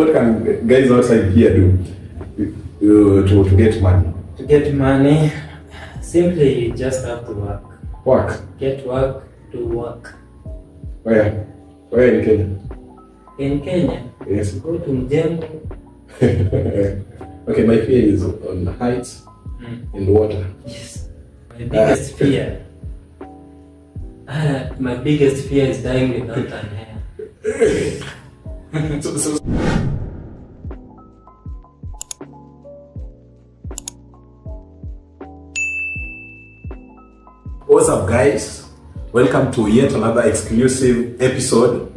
what can guys outside here do to get money? To get money, simply you just have to work. Work? Get work to work. Where? Where in Kenya? In Kenya? Yes. Go to Mjengo. Okay, my fear is on heights in the water. Yes. My biggest fear. My biggest fear is dying without an hair. What's up, guys? Welcome to yet another exclusive episode.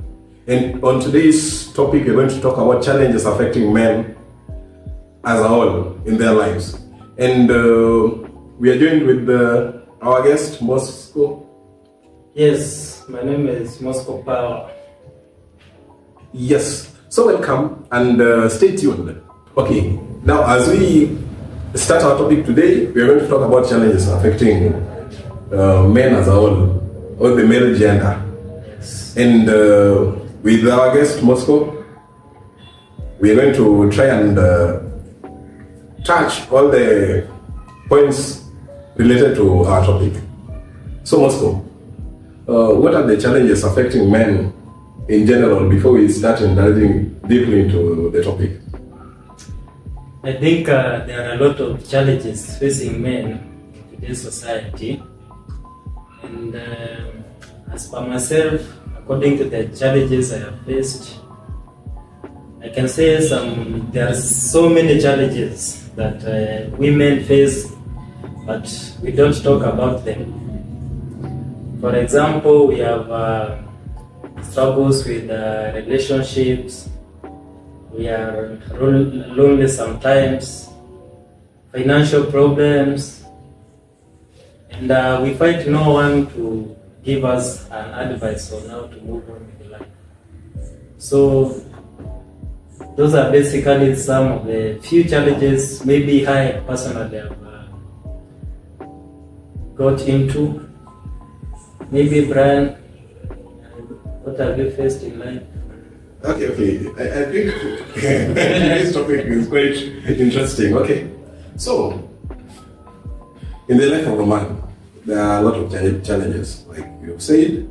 And on today's topic, we're going to talk about challenges affecting men as a whole in their lives. And we are joined with our guest, Mosko. Yes, my name is Mosko Power. Yes, so welcome and stay tuned. Okay, now as we start our topic today, we are going to talk about challenges affecting men as a whole, or the male gender. Yes. And with our guest, Mosko, we are going to try and touch all the points related to our topic. So, Mosko, what are the challenges affecting men in general before we start indulging deeply into the topic? I think there are a lot of challenges facing men in today's society. And as per myself, according to the challenges I have faced, I can say there are so many challenges that women face, but we don't talk about them. For example, we have struggles with relationships, we are lonely sometimes, financial problems, and we find no one to give us an advice on how to move on with life. So those are basically some of the few challenges maybe I personally have got into. Maybe Brian, what have you faced in life? Okay. I think this topic is quite interesting. Okay, so in the life of a man, there are a lot of challenges, like you've said.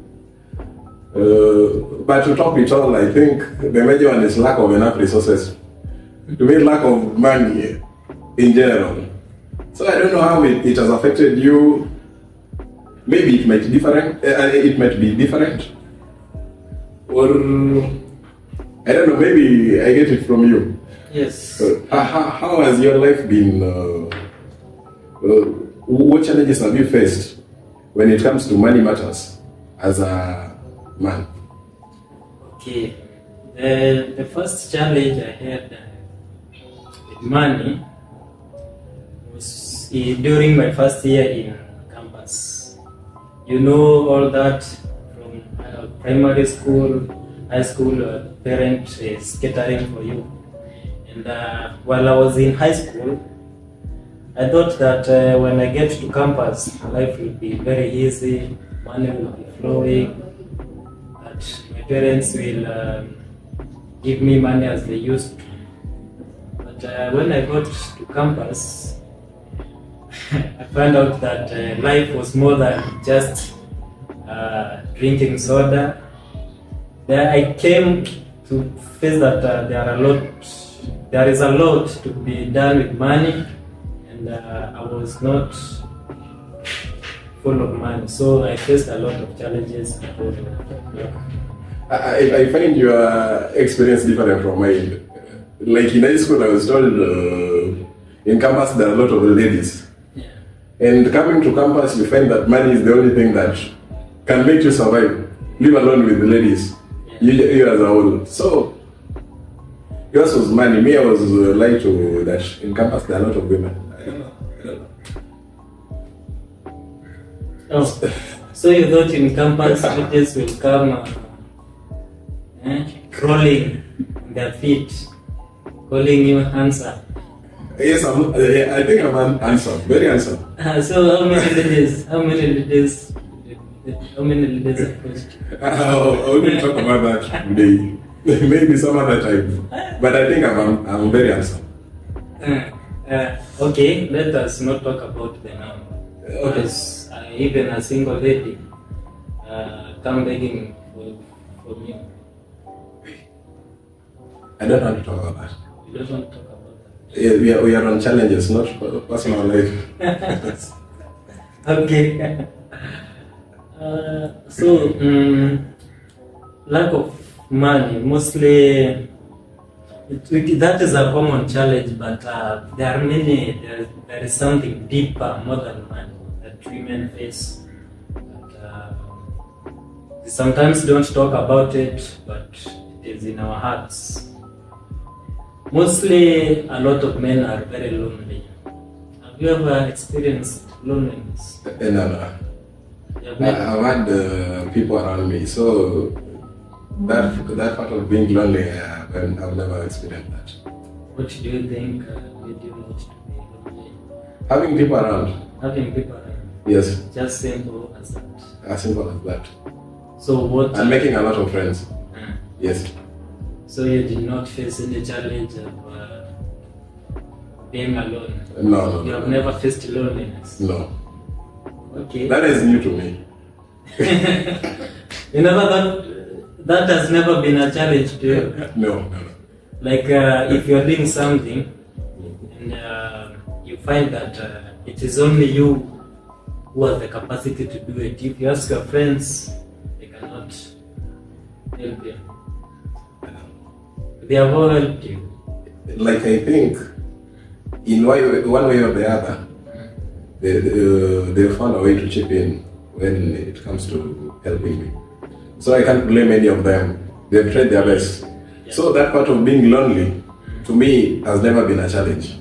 But to top it all, I think the major one is lack of enough resources. To me, lack of money in general. So I don't know how it has affected you. Maybe it might be different, or I don't know. Maybe I get it from you. Yes. How has your life been? What challenges have you faced when it comes to money matters as a man? Okay. The first challenge I had with money was during my first year in campus. You know all that from primary school, high school, parent is catering for you. And while I was in high school, I thought that when I get to campus, life will be very easy, money will be flowing, that my parents will give me money as they used to. But when I got to campus, I found out that life was more than just drinking soda. There I came to face that there is a lot to be done with money, and I was not full of money, so I faced a lot of challenges. I find your experience different from mine. Like in high school, I was told in campus there are a lot of ladies. And coming to campus, you find that money is the only thing that can make you survive, live alone with the ladies, you as a whole. So, yours was money. Me, I was lied to that in campus there are a lot of women. I don't know. Oh, so you thought in campus ladies will come crawling on their feet, calling you handsome? Yes, I think I'm handsome, very handsome. So how many ladies approached you? I wouldn't talk about that today. Maybe some other time. But I think I'm very handsome. Okay, let us not talk about the number. Okay. Because even a single lady come begging for me. I don't want to talk about that. You don't want to talk about that. Yeah, we are on challenges, not personal life. Okay. Lack of money, mostly that is a common challenge, but there are many, there is something deeper, more than money, that women face. But, we sometimes don't talk about it, but it is in our hearts. Mostly, a lot of men are very lonely. Have you ever experienced loneliness? No. I've had people around me, so that part of being lonely, I've never experienced that. What do you think led you not to be lonely? Having people around. Having people around. Yes. Just simple as that. As simple as that. So what? And making a lot of friends. Yes. So you did not face any challenge of being alone? No. You have never faced loneliness? No. Okay. That is new to me. You never thought that has never been a challenge to you? No. Like if you're doing something and you find that it is only you who has the capacity to do it. If you ask your friends, they cannot help you. They have all helped you. Like I think, in one way or the other, they found a way to chip in when it comes to helping me. So I can't blame any of them. They've tried their best. Yeah. So that part of being lonely, to me, has never been a challenge.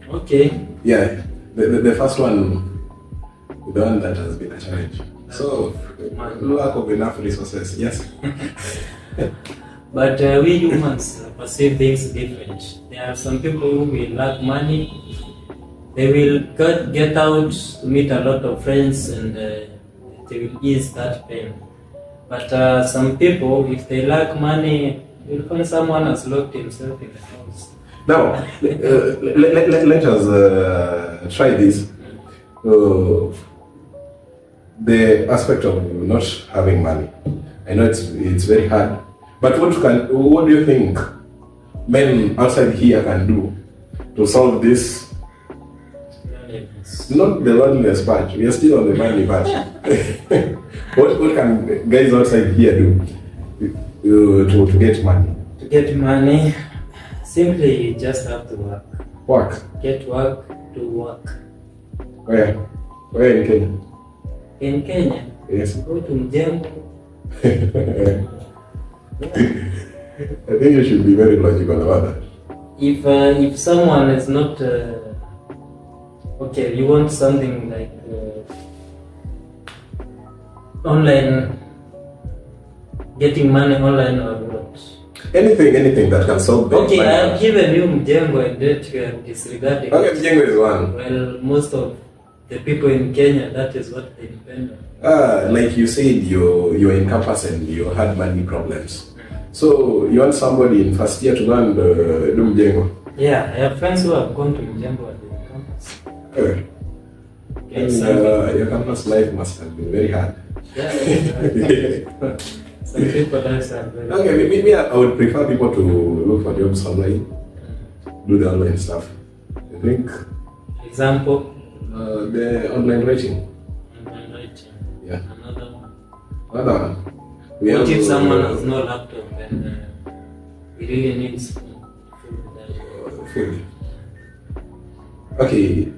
Okay. Yeah, the first one, the one that has been a challenge. So, lack of enough resources, yes. But we humans perceive things different. There are some people who will lack money. They will get out, meet a lot of friends, and they will ease that pain. But some people, if they lack money, you'll find someone has locked himself in the house. Now, let us try this. The aspect of not having money. I know it's very hard. But what do you think men outside here can do to solve this? Not the loneliness part. We are still on the money part. What can guys outside here do to get money? To get money, simply you just have to work. Work. Get work to work. Where? Where in Kenya? In Kenya? Yes. Go to Mjengo. I think you should be very logical about that. If someone is not okay, you want something like online, getting money online or what? Anything that can solve the Okay, money. I have given you Mjengo and that you are disregarding. Okay, Mjengo is one. Well, most of the people in Kenya, that is what they depend on. Like you said, you're in campus and you had money problems. So you want somebody in first year to go and do Mjengo? Yeah, I have friends who have gone to Mjengo at the campus. Okay. And your campus life must have been very hard. Yeah. Some people lives are very hard. Okay, maybe I would prefer people to look for jobs online, do the online stuff. I think Example? the online writing. Online writing. Yeah. Another one. Another one. What if someone has no laptop and he really needs food? Food. Okay,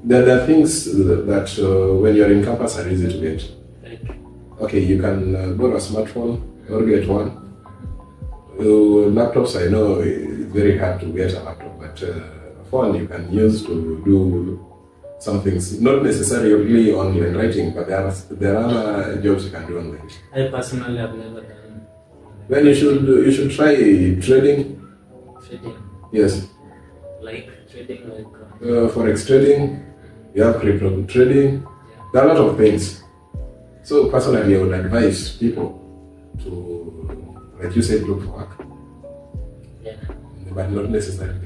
there are things that when you're in campus are easy to get. Like, okay, you can borrow a smartphone or get one. Laptops, I know it's very hard to get a laptop, but a phone you can use to do some things, not necessarily online writing, but there are other jobs you can do online. I personally have never done. Then you should try trading. Trading. Yes. Like trading, like. Forex trading. You have crypto trading. Yeah. There are a lot of things. So personally, I would advise people to like you said, look for work, Yeah. but not necessarily.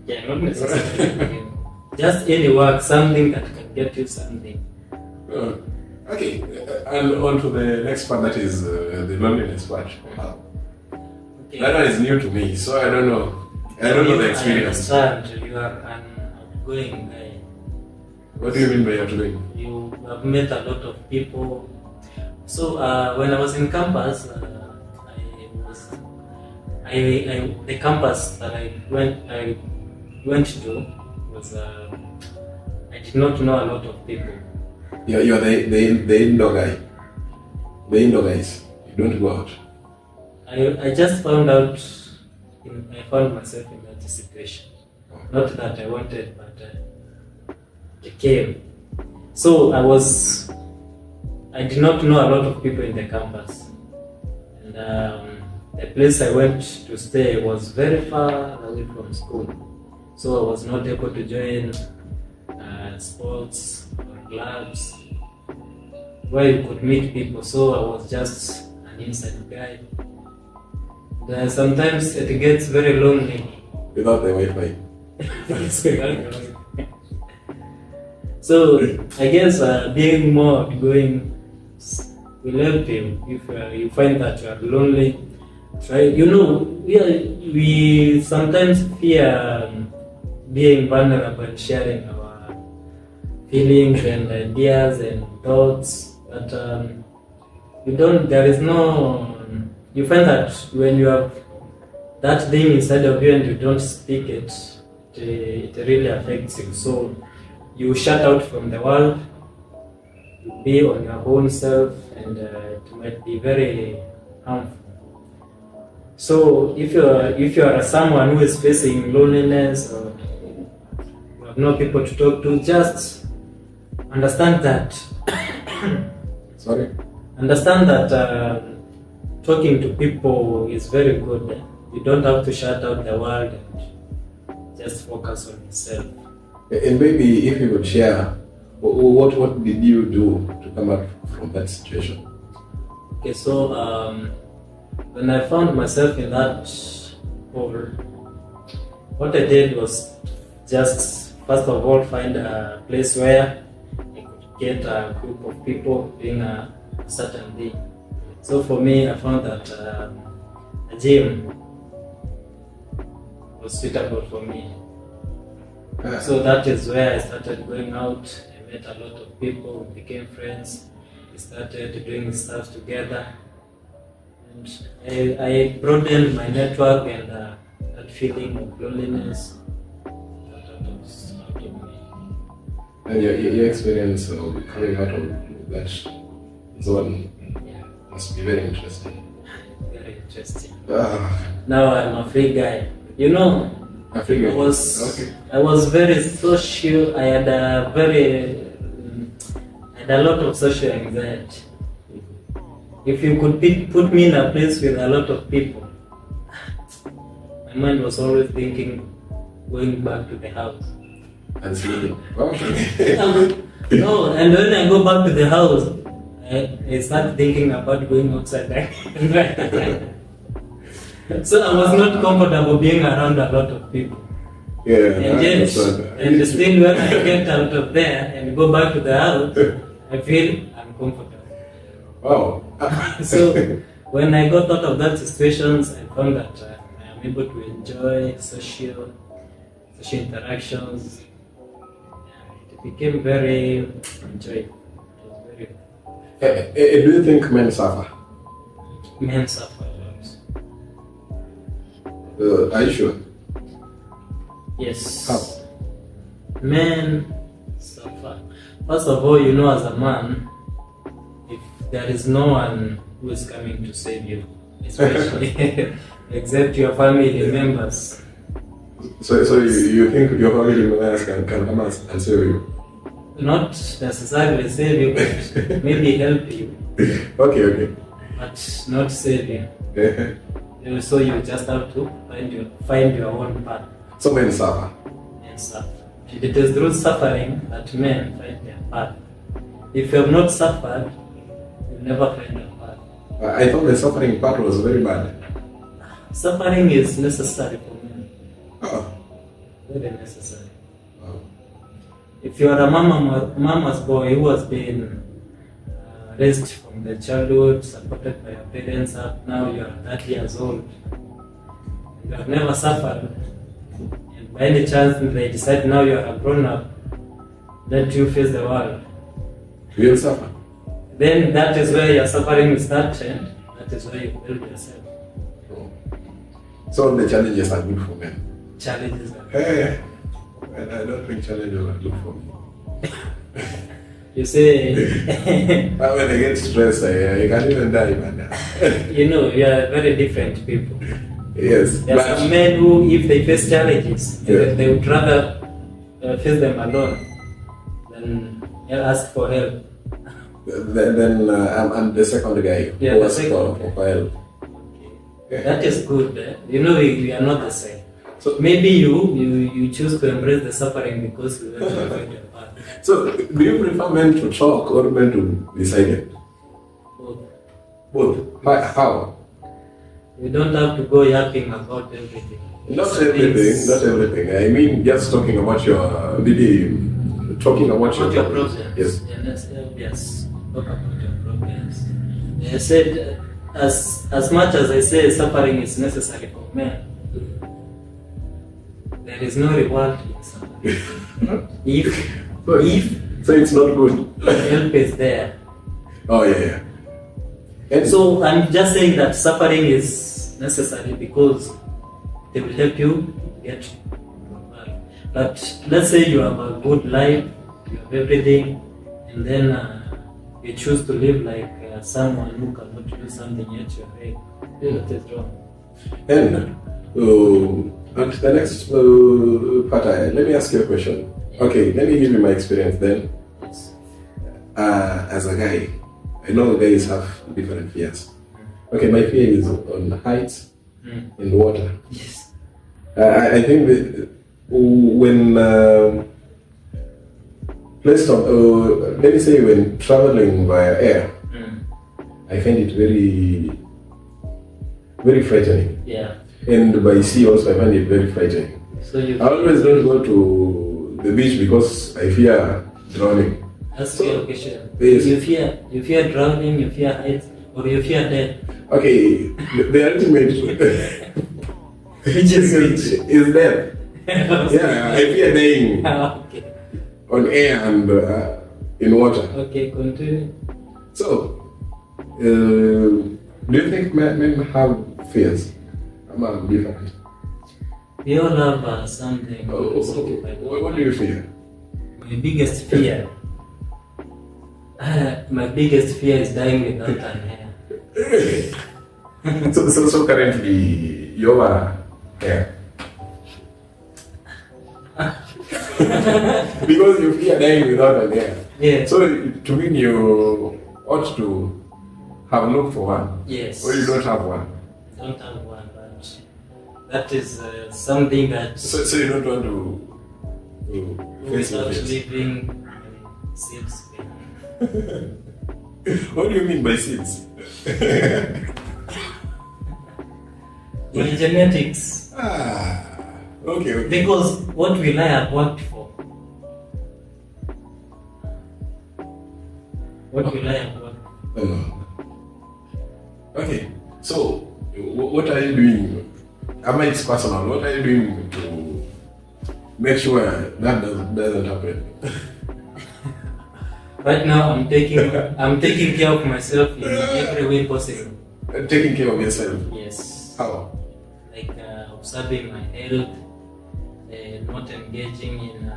Yeah, not necessarily. Just any work, something that can get you something. Okay, and on to the next part, that is the loneliness part. Wow. Okay. That one is new to me, so I don't know. I don't know the experience. I understand you are an outgoing guy. What do you mean by outgoing? You have met a lot of people. So when I was in campus, the campus that I went to was I did not know a lot of people. You're the indoor guy. The indoor guys. You don't go out. I just found out. I found myself in that situation. Not that I wanted, but it came. So I did not know a lot of people in the campus, and the place I went to stay was very far away from school. So I was not able to join sports or clubs where you could meet people. So I was just an inside guy. Sometimes it gets very lonely. Without the Wi-Fi. So I guess being more outgoing will help you if you find that you are lonely. Try, we sometimes fear being vulnerable and sharing our feelings and ideas and thoughts, but you find that when you have that thing inside of you and you don't speak it, it really affects you. So you shut out from the world, you be on your own self, and it might be very harmful. So if you are someone who is facing loneliness or you have no people to talk to, just understand that. Sorry? Understand that talking to people is very good. You don't have to shut out the world and just focus on yourself. And maybe if you would share, what did you do to come out from that situation? Okay, so when I found myself in that hole, what I did was just first of all find a place where I could get a group of people doing a certain thing. So for me, I found that a gym was suitable for me. So that is where I started going out. I met a lot of people, we became friends. We started doing stuff together. And I broadened my network, and that feeling of loneliness got out of me. And your experience of coming out of that zone must be very interesting. Very interesting. Now I'm a free guy. I was very social. I had a lot of social anxiety. If you could put me in a place with a lot of people, my mind was always thinking going back to the house. And sleeping. No, and when I go back to the house, I start thinking about going outside. So I was not comfortable being around a lot of people. Yeah, and still when I get out of there and go back to the house, I feel uncomfortable. Wow. So when I got out of that situations, I found that I am able to enjoy social interactions. It became very enjoyable. It was very do you think men suffer? Men suffer a lot. Are you sure? Yes. How? Men suffer. First of all, as a man, if there is no one who is coming to save you, especially except your family members. So you think your family members can come and save you? Not necessarily save you, but maybe help you. Okay. But not save you. So you just have to find your own path. So men suffer. Men suffer. And it is through suffering that men find their path. If you have not suffered, you'll never find your path. I thought the suffering part was very bad. Suffering is necessary for men. Oh. Very necessary. Oh. If you are a mama's boy who has been raised from the childhood, supported by your parents up, now you are 30 years old, and you have never suffered, and by any chance they decide now you are a grown up, let you face the world. You will suffer. Then that is where your suffering will start, and that is where you build yourself. Oh. So the challenges are good for men. Challenges are Hey, and I don't think challenges are good for me. You say, When I get stressed, I can't even die, man. you know, we are very different people. Yes. There are some men who, if they face challenges, Yeah. they would rather face them alone than ask for help. Then I'm the second guy Yeah, who the asks second for help. Okay. That is good. You know, we are not the same. So Maybe you choose to embrace the suffering because you want to avoid your path. So, do you prefer men to talk or men to be silent? Both. Both. How? You don't have to go yapping about everything. Not Some everything. things- Not everything. I mean, just talking about your talking about About your problems. Yes. Yes. Talk about your problems. I said, as much as I say suffering is necessary for men, there is no reward in suffering. If So it's not good. help is there. Oh yeah. And So I'm just saying that suffering is necessary because they will help you get to work. But let's say you have a good life, you have everything, and then you choose to live like someone who cannot do something yet you are right. What is wrong? And the next part, let me ask you a question. Okay, let me give you my experience then. Yes. As a guy, I know guys have different fears. Okay, my fear is on heights and water. Yes. I think that when placed on, let me say when traveling via air, I find it very, very frightening. Yeah. And by sea also, I find it very frightening. So you I always don't go to the beach because I fear drowning. ask me a question. Yes. You fear drowning, you fear heights, or you fear death? Okay, the ultimate Which is which? is death. Yeah, I fear dying Okay. on air and in water. Okay, continue. So, do you think men have fears? I'm different. We all have something. What do you fear? My biggest fear. My biggest fear is dying without an hair. So currently you are hair. Because you fear dying without an hair. Yeah. So to me you ought to have looked for one. Yes. Or you don't have one. Don't have one, but that is something that So you don't want to face your without fears. living seems What do you mean by seeds? my genetics. Okay. Because what will I have worked for? What will I have worked for? Okay. So what are you doing? It's personal. What are you doing to make sure that doesn't happen? Right now, I'm taking care of myself in every way possible. Taking care of yourself. Yes. How? Like observing my health, not engaging in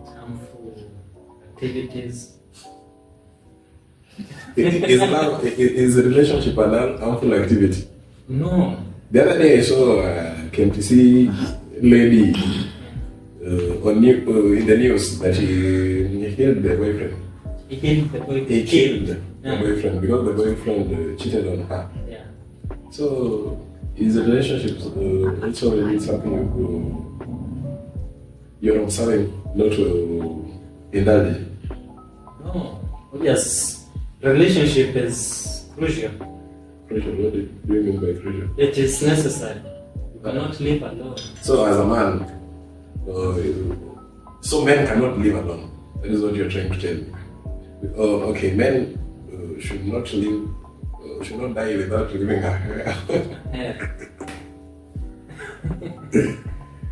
harmful activities. Is a relationship an harmful activity? No. The other day I saw came to see lady in the news that he killed the boyfriend. He killed the boyfriend. He killed the Yeah. boyfriend because the boyfriend cheated on her. Yeah. So, is a relationship also really something you're observing not to indulge in? No. Yes. Relationship is crucial. Pressure, what do you mean by pressure? It is necessary. You cannot live alone. So as a man, so men cannot live alone. That is what you're trying to tell me. Okay, men should not live, should not die without living a Yeah.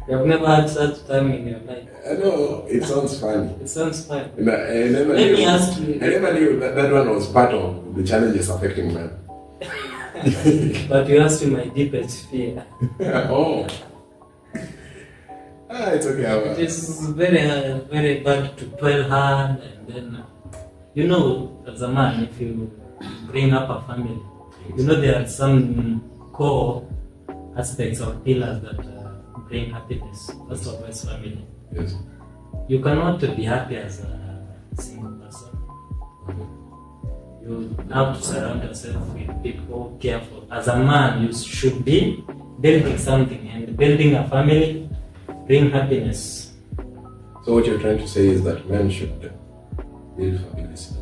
You have never had such time in your life. I know, it sounds funny. It sounds fun. And I never Let knew, me ask you. I never knew that one was part of the challenges affecting men. But you asked me my deepest fear. Oh. It's okay. It is very bad to toil hard, and then, you know, as a man, if you bring up a family, you know there are some core aspects or pillars that bring happiness. First of all, is family. Yes. You cannot be happy as a single person. You have to surround yourself with people who care for. As a man, you should be building something, and building a family bring happiness. So what you're trying to say is that men should build families.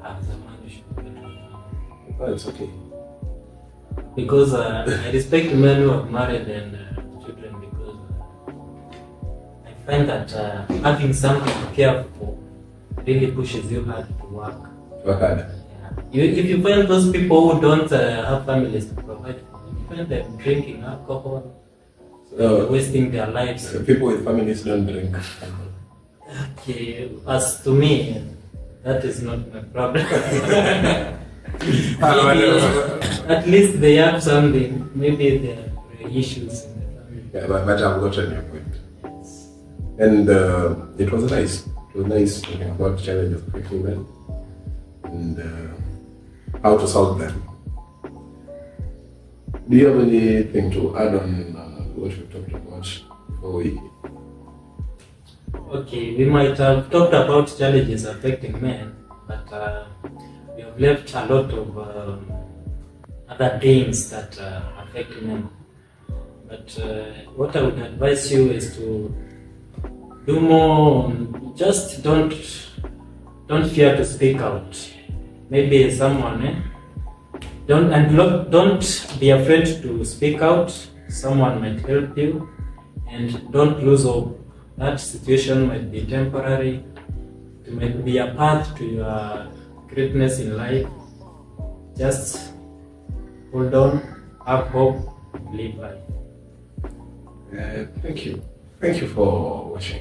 As a man, you should build a family. Oh, it's okay. Because I respect men who have married and children, because I find that having something to care for really pushes you hard to work. Work hard. If you find those people who don't have families to provide for them, you find them drinking alcohol, wasting their lives. People with families don't drink. Okay, as to me, that is not my problem. At least they have something. Maybe there are issues in the family. Yeah, but I've gotten your point. Yes. And it was nice. It was nice talking about challenges affecting men and how to solve them. Do you have anything to add on what we talked about before we? Okay, we might have talked about challenges affecting men, but we have left a lot of other things that affect men. But what I would advise you is to do more. Just don't fear to speak out. Maybe someone don't be afraid to speak out. Someone might help you, and don't lose hope. That situation might be temporary. It might be a path to your greatness in life. Just hold on, have hope, live life. Thank you. Thank you for watching.